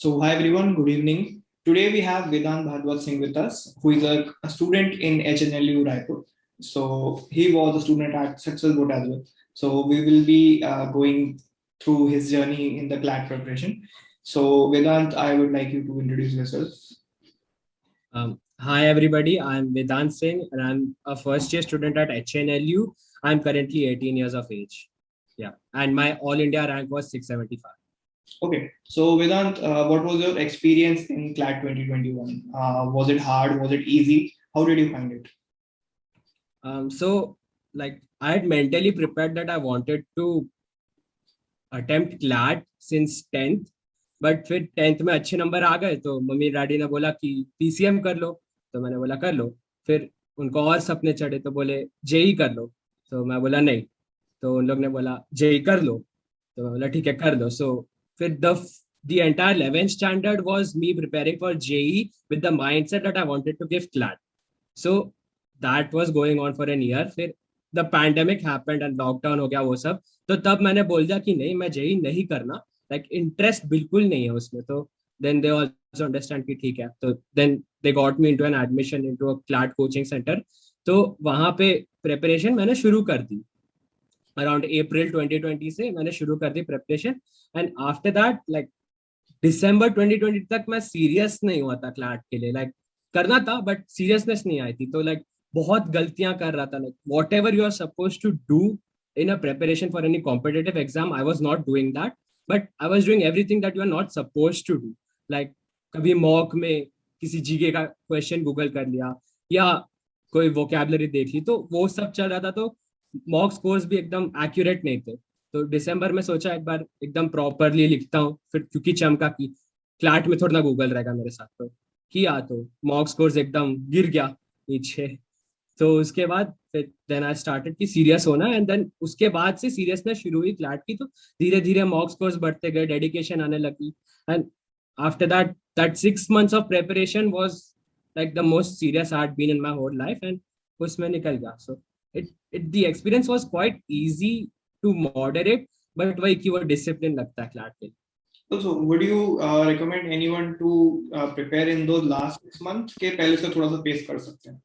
So, hi everyone, good evening. Today we have Vedant Bhadwat Singh with us, who is a student in HNLU Raipur. So, he was a student at Success Boat as well. So, we will be going through his journey in the CLAT preparation. So, Vedant, I would like you to introduce yourself. Hi everybody, I'm Vedant Singh and I'm a first year student at HNLU. I'm currently 18 years of age. Yeah, and my all India rank was 675. Okay, so Vedant, what was your experience in CLAT 2021? Was it hard? Was it easy? How did you find it? So like I had mentally prepared that I wanted to attempt CLAT since 10th, but फिर 10th में अच्छे number आ गए तो mummy daddy ने बोला कि PCM कर लो, तो मैंने बोला कर लो। फिर उनको और सपने चढ़े तो बोले जेई कर लो, तो मैं बोला नहीं, तो उन लोग ने बोला जेई कर लो, तो मैं बोला ठीक है कर लो। सो फिर the entire 11th standard was me preparing for JE with the mindset that I wanted to give CLAT. So that was going on for an year. फिर the pandemic happened and lockdown हो गया वो सब, तो तब मैंने बोल दिया कि नहीं मैं जेई नहीं करना, लाइक इंटरेस्ट बिल्कुल नहीं है उसमें। तो देन दे आल्सो अंडरस्टैंड कि ठीक है, तो then they got me into an admission into a CLAT coaching centre. तो वहां पे प्रिपरेशन मैंने शुरू कर दी, अराउंड अप्रैल 2020 से मैंने शुरू कर दी preparation. And after that like December 2020 तक मैं सीरियस नहीं हुआ था क्लैट के लिए, लाइक करना था बट सीरियसनेस नहीं आई थी। तो लाइक बहुत गलतियां कर रहा था, like whatever you are suppose to do in a preparation for any competitive exam, I was not doing that, but I was doing everything that you are not supposed to do. Like कभी mock में किसी GK का question Google कर लिया या कोई vocabulary देख ली, तो वो सब चल रहा था। तो मॉक स्कोर्स भी एकदम एक्यूरेट नहीं थे। तो दिसंबर में सोचा एक बार एकदम प्रॉपरली लिखता हूँ, फिर क्योंकि चमका कि क्लाट में थोड़ा ना गूगल रहेगा मेरे साथ, तो किया तो मॉक स्कोर्स एकदम गिर गया नीचे। तो उसके बाद फिर देन आई स्टार्टेड कि सीरियस होना, एंड देन उसके बाद से सीरियसनेस शुरू हुई क्लैट की। तो धीरे धीरे मॉक स्कोर्स बढ़ते गए, डेडिकेशन आने लगी, and after that that 6 months of preparation was like the most serious I had been in my whole life, and उसमें निकल गया। So the experience was quite easy to moderate, but वही कि वो डिसिप्लिन लगता है क्लैट के। So, would you recommend anyone to prepare in those last 6 months के पहले से थोड़ा सा पेस कर सकते हैं?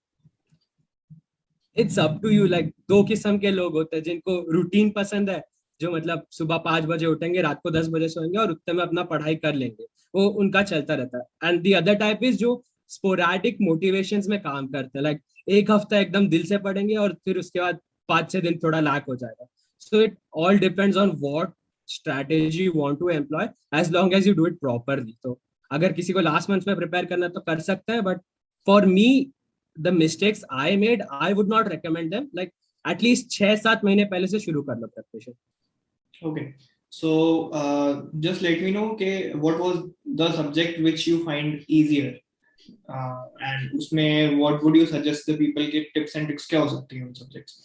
It's up to you. Like दो किस्म के लोग होते हैं, जिनको रूटीन पसंद है, जो मतलब सुबह 5 बजे उठेंगे, रात को 10 बजे सोएंगे और उतने में अपना पढ़ाई कर लेंगे, वो उनका चलता रहता है। And the other type is जो स्पोराडिक मोटिवेशन में काम करते हैं, लाइक एक हफ्ता एकदम दिल से पढ़ेंगे और फिर उसके बाद 5-6 दिन थोड़ा लैक हो जाएगा। So it all depends on what strategy you want to employ, as long as you do it properly. तो अगर किसी को लास्ट मंथ में प्रिपेयर करना तो कर सकते हैं, but for me the mistakes I made, I would not recommend them. Like at least 6-7 महीने पहले से शुरू कर लो preparation. Okay. So just let me know okay, what was the subject which you find easier, and उसमें what would you suggest the people के tips and tricks क्या हो सकती हैं उन subjects?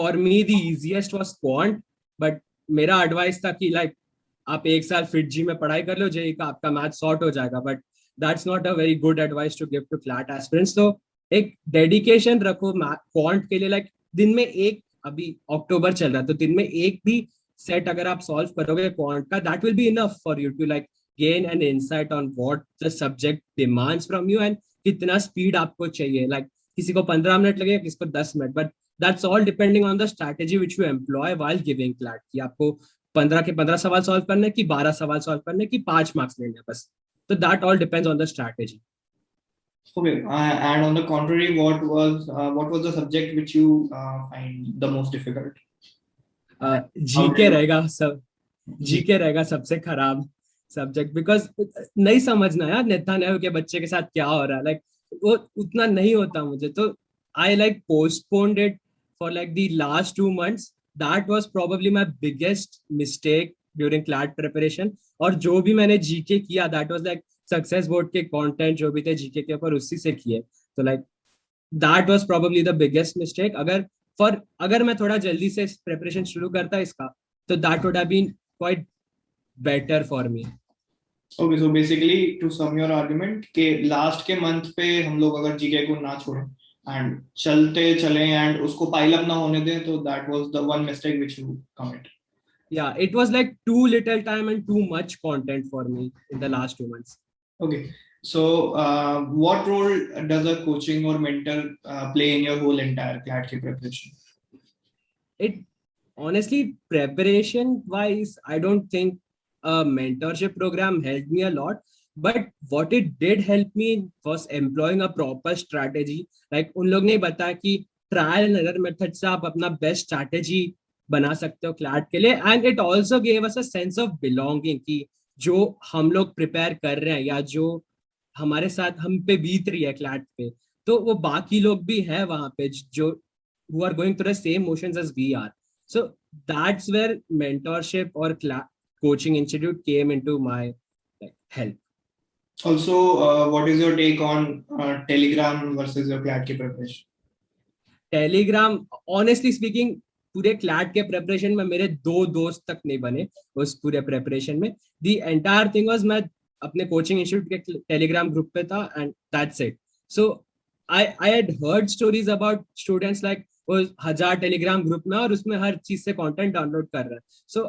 For me the easiest was quant, but मेरा advice था कि like आप एक साल फिट जी में पढ़ाई कर लो, जेई का आपका मैथ सॉर्ट हो जाएगा, but that's not a very good advice to give to CLAT aspirants. तो एक डेडिकेशन रखो क्वांट के लिए, लाइक दिन में एक, अभी अक्टूबर चल रहा है तो दिन में एक भी सेट अगर आप सॉल्व करोगे क्वांट का, that will be enough for you to like gain an insight on what the subject demands from you, and कितना स्पीड आपको चाहिए। लाइक किसी को 15 मिनट लगेगा, किसी को 10 minute, but that's all depending on the strategy which you employ while giving CLAT, कि आपको 15 के 15 सवाल सॉल्व करने की, 12 सवाल सॉल्व करने की, 5 मार्क्स लेने बस। तो that all depends on the strategy. Okay, and on the contrary, what was the subject which you find the most difficult? GK रहेगा सब, जीके रहेगा सबसे खराब सब्जेक्ट, बिकॉज नहीं समझना यार नेतान्याहू के बच्चे के साथ क्या हो रहा है, लाइक वो उतना नहीं होता मुझे। तो I like postponed it for like the last 2 months। That was probably my biggest mistake during CLAT preparation. और जो भी मैंने जीके किया that was like success board के कंटेंट जो भी थे जीके के ऊपर उसी से किए। तो like that was probably the biggest mistake. अगर मैं थोड़ा जल्दी से प्रिपरेशन शुरू करता इसका, तो that would have been quite better for me. Okay, so basically to sum your argument के लास्ट के मंथ पे हम लोग अगर जीके को ना छोड़ें एंड चलते चले एंड उसको पाइल अप ना होने दें, तो that was the one mistake which you commit. Yeah, it was like too little time and too much content for me in the last 2 months. Okay. So, what role does a coaching or mentor play in your whole entire CLAT preparation? It honestly, preparation wise, I don't think a mentorship program helped me a lot. But what it did help me was employing a proper strategy. Like उन लोग ने बताया कि trial and error method से आप अपना best strategy बना सकते हो क्लैट के लिए. And it also gave us a sense of belonging कि जो हम लोग प्रिपेयर कर रहे हैं या जो हमारे साथ हम पे बीत रही है क्लैट पे, तो वो बाकी लोग भी है वहां पे जो who are going through the same motions as we are. So that's where mentorship or coaching institute came into my like, help. Also, what is your take on Telegram versus your CLAT preparation? Telegram, honestly speaking, पूरे CLAT के preparation में मेरे 2 दोस्त तक नहीं बने उस पूरे प्रेपरेशन में. दी एंटायर थिंग वाज मैं अपने कोचिंग इंस्टीट्यूट के टेलीग्राम ग्रुप पे था and that's it. So I had heard stories about students like वो 1000 टेलीग्राम ग्रुप में और उसमें हर चीज से कंटेंट डाउनलोड कर रहे हैं. So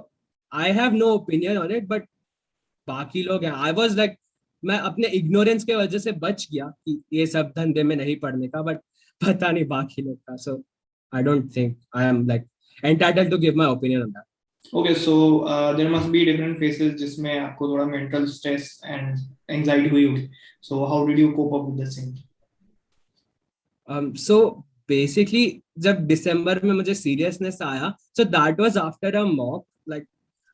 I have no opinion on it, but बाकी लोग हैं. आई वाज लाइक मैं अपने इग्नोरेंस के वजह से बच गया कि ये सब धंधे में नहीं पढ़ने का, बट पता नहीं बाकी लोग का. So I don't think I am like entitled to give my opinion on that. Okay, so there must be different phases जिसमें आपको थोड़ा mental stress and anxiety हुई होगी. So how did you cope up with the same? So basically जब दिसंबर में मुझे seriousness आया, so that was after a mock, like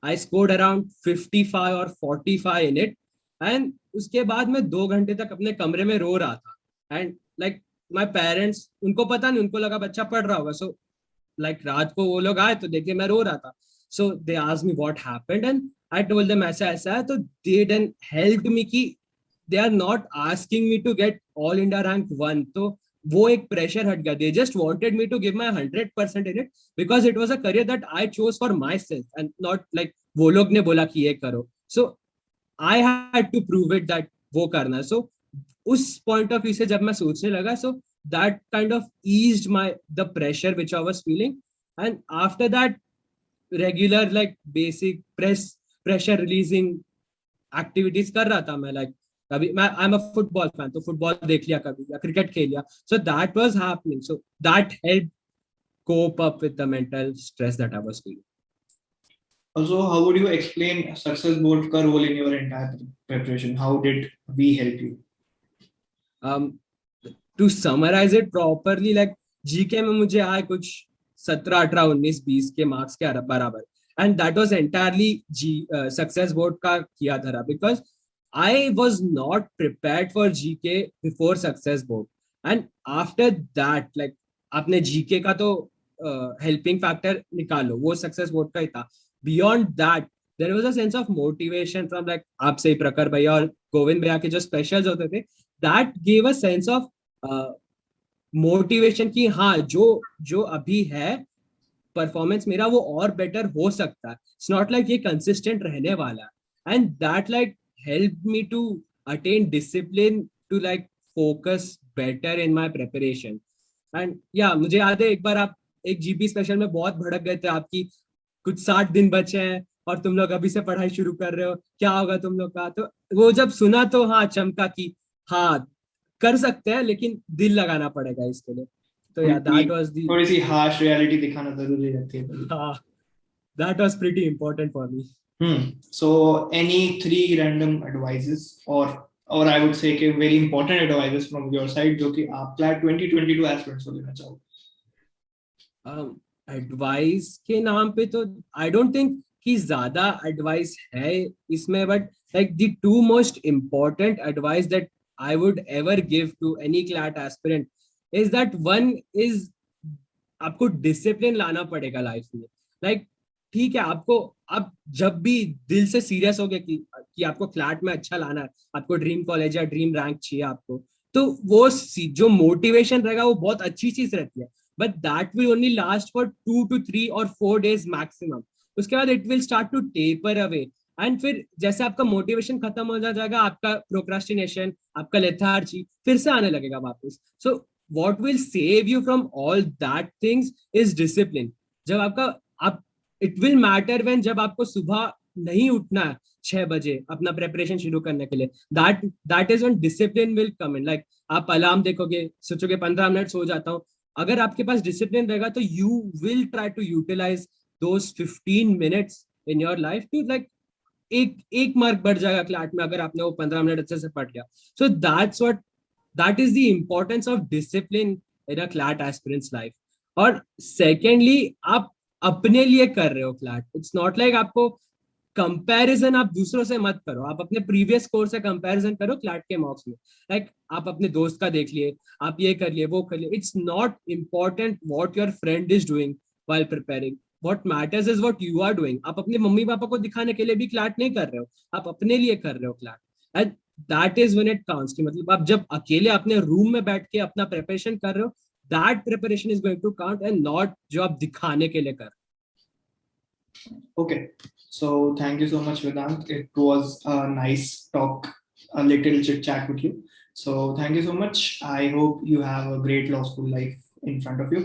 I scored around 55 or 45 in it, and उसके बाद मैं 2 घंटे तक अपने कमरे में रो रहा था. And like my parents, उनको पता नहीं, उनको लगा बच्चा पढ़ रहा होगा. So like रात को वो लोग आए तो देखे मैं रो रहा था. So they asked me what happened and I told them ऐसा ऐसा है. तो they then helped me कि they are not asking me to get all India rank 1. तो वो एक प्रेशर हट गया. They just wanted me to give my 100% in it because it was a career that I chose for myself and not like वो लोग ने बोला कि ये करो. So I had to prove it that वो करना. So उस point of view से जब मैं सोचने लगा, so that kind of eased the pressure which I was feeling. And after that, regular like basic pressure releasing activities कर रहा था मैं. like कभी मैं I'm a football fan, तो football देख लिया कभी या cricket खेल लिया. So that was happening. So that helped cope up with the mental stress that I was feeling. Also, how would you explain success board ka role in your entire preparation? How did we help you? To summarize it properly, like GK में मुझे आए कुछ 17, 18, 19, 20 के marks के बराबर. And that was entirely success board का किया था because I was not prepared for GK before success board. And after that like आपने जीके का तो हेल्पिंग फैक्टर निकालो, वो सक्सेस बोर्ड का ही था. Beyond that there was a sense of motivation from like आपसे प्रखर भैया और गोविंद भैया के जो स्पेशल्स होते थे. That give a sense of motivation कि हाँ जो जो अभी है परफॉर्मेंस मेरा वो और बेटर हो सकता है. इट्स नॉट लाइक ये कंसिस्टेंट रहने वाला है. And that like help me to attain discipline to like focus better in my preparation. And या मुझे याद है एक बार आप एक जीपी स्पेशल में बहुत भड़क गए थे आपकी कुछ 60 दिन बचे हैं और तुम लोग अभी से पढ़ाई शुरू कर रहे हो, क्या होगा तुम लोग का. तो वो जब सुना तो हाँ चमका कि हाँ कर सकते हैं लेकिन दिल लगाना पड़ेगा इसके लिए. तो या दैट वाज दी थोड़ी सी हार्श रियलिटी दिखाना जरूरी रहती है. हाँ, that was pretty important for me. So any 3 random advices or I would say कि very important advices from your side जो कि आप CLAT 2022 aspirants को देना चाहोगे. एडवाइस के नाम पे तो आई डोंट थिंक कि ज्यादा एडवाइस है इसमें, but like the 2 most important advice that I would ever give to any CLAT aspirant is that one is आपको डिसिप्लिन लाना पड़ेगा लाइफ में. लाइक ठीक है, आपको आप जब भी दिल से सीरियस हो गए कि आपको क्लैट में अच्छा लाना है, आपको ड्रीम कॉलेज या ड्रीम रैंक चाहिए आपको, तो वो जो मोटिवेशन रहेगा वो बहुत अच्छी चीज रहती है. But that will only last for 2 to 3 or 4 days maximum. उसके बाद it will start to taper away. And फिर जैसे आपका मोटिवेशन खत्म हो जाएगा, आपका प्रोक्रास्टिनेशन, आपका लेथार्जी फिर से आने लगेगा वापस. सो what will save you from all that things is discipline. जब आप इट विल मैटर व्हेन जब आपको सुबह नहीं उठना है 6 बजे अपना प्रेपरेशन शुरू करने के लिए, that is when discipline will come in. Like आप अलार्म देखोगे, सोचोगे 15 मिनट सो जाता हूँ, अगर आपके पास डिसिप्लिन रहेगा तो you will try to utilize those 15 minutes in your life to like एक एक मार्क बढ़ जाएगा क्लास में अगर आपने वो 15 मिनट अच्छे से पढ़ लिया। So that is the importance of discipline in a CLAT aspirants life. और सेकेंडली, आप अपने लिए कर रहे हो क्लैट, इट्स नॉट लाइक आपको कंपैरिजन आप दूसरों से मत करो, आप अपने प्रीवियस स्कोर से कंपैरिजन करो क्लैट के मार्क्स में। लाइक आप अपने दोस्त का देख लिए, आप ये कर लिए वो कर लिए, it's not important what your friend is doing while preparing, what matters is what you are doing. आप अपने मम्मी पापा को दिखाने के लिए भी क्लैट नहीं कर रहे हो, आप अपने लिए कर रहे हो CLAT, and that is when it counts. कि मतलब आप जब अकेले अपने रूम में बैठ के अपना प्रिपरेशन कर रहे हो, that preparation is going to count and not जो आप दिखाने के लिए कर। Okay, so thank you so much, Vedant. It was a nice talk, a little chit chat with you. So thank you so much. I hope you have a great law school life in front of you.